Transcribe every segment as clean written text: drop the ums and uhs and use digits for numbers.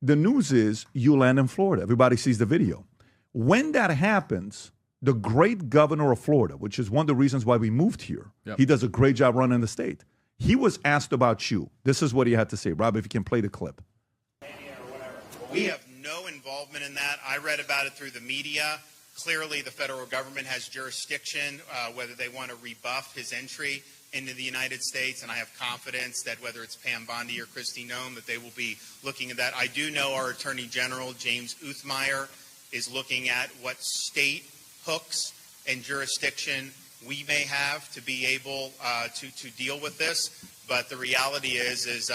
the news is you land in Florida. Everybody sees the video. When that happens, the great governor of Florida, which is one of the reasons why we moved here, he does a great job running the state. He was asked about you. This is what he had to say. Rob, if you can play the clip. We have no involvement in that. I read about it through the media. Clearly, the federal government has jurisdiction, whether they want to rebuff his entry into the United States, and I have confidence that whether it's Pam Bondi or Kristi Noem, that they will be looking at that. I do know our Attorney General, James Uthmeyer, is looking at what state hooks and jurisdiction we may have to be able to deal with this. But the reality is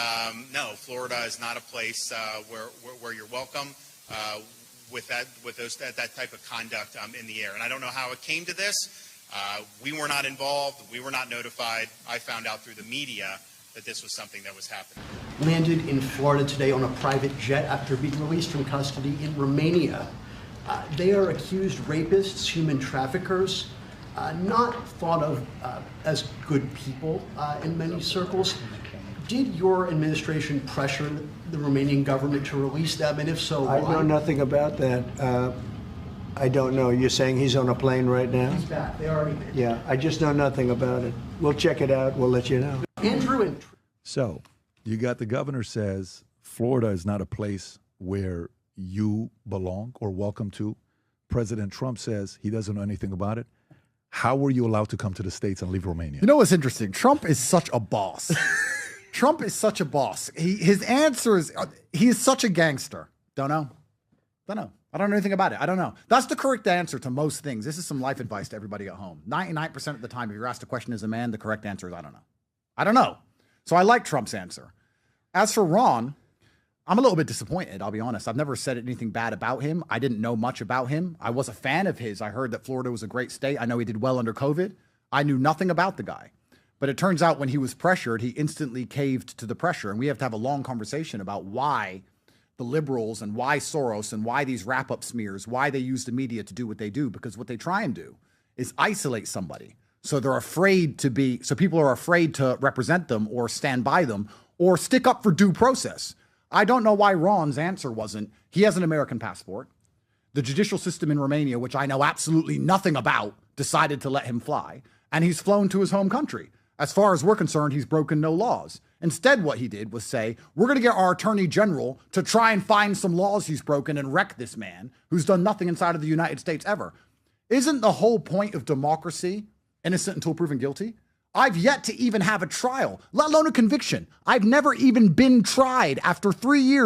no, Florida is not a place where you're welcome with that type of conduct in the air. And I don't know how it came to this. We were not involved. We were not notified. I found out through the media that this was something that was happening. Landed in Florida today on a private jet after being released from custody in Romania. They are accused rapists, human traffickers, not thought of as good people in many circles. Did your administration pressure the Romanian government to release them, and if so, why? I know nothing about that. I don't know. You're saying he's on a plane right now? He's back. They already did. Yeah, I just know nothing about it. We'll check it out. We'll let you know. Andrew and... So you got the governor says Florida is not a place where you belong or welcome to. President Trump says he doesn't know anything about it. How were you allowed to come to the States and leave Romania? You know what's interesting? Trump is such a boss. Trump is such a boss. His answer is, he is such a gangster. Don't know. I don't know anything about it. I don't know. That's the correct answer to most things. This is some life advice to everybody at home. 99% of the time, if you're asked a question as a man, the correct answer is, I don't know. I don't know. So I like Trump's answer. As for Ron, I'm a little bit disappointed, I'll be honest. I've never said anything bad about him. I didn't know much about him. I was a fan of his. I heard that Florida was a great state. I know he did well under COVID. I knew nothing about the guy. But it turns out when he was pressured, he instantly caved to the pressure. And we have to have a long conversation about why the liberals and why Soros and why these wrap-up smears, why they use the media to do what they do. Because what they try and do is isolate somebody. So they're afraid to be, so people are afraid to represent them or stand by them or stick up for due process. I don't know why Ron's answer wasn't, he has an American passport. The judicial system in Romania, which I know absolutely nothing about, decided to let him fly. And he's flown to his home country. As far as we're concerned, he's broken no laws. Instead, what he did was say, we're going to get our attorney general to try and find some laws he's broken and wreck this man who's done nothing inside of the United States ever. Isn't the whole point of democracy innocent until proven guilty? I've yet to even have a trial, let alone a conviction. I've never even been tried after 3 years.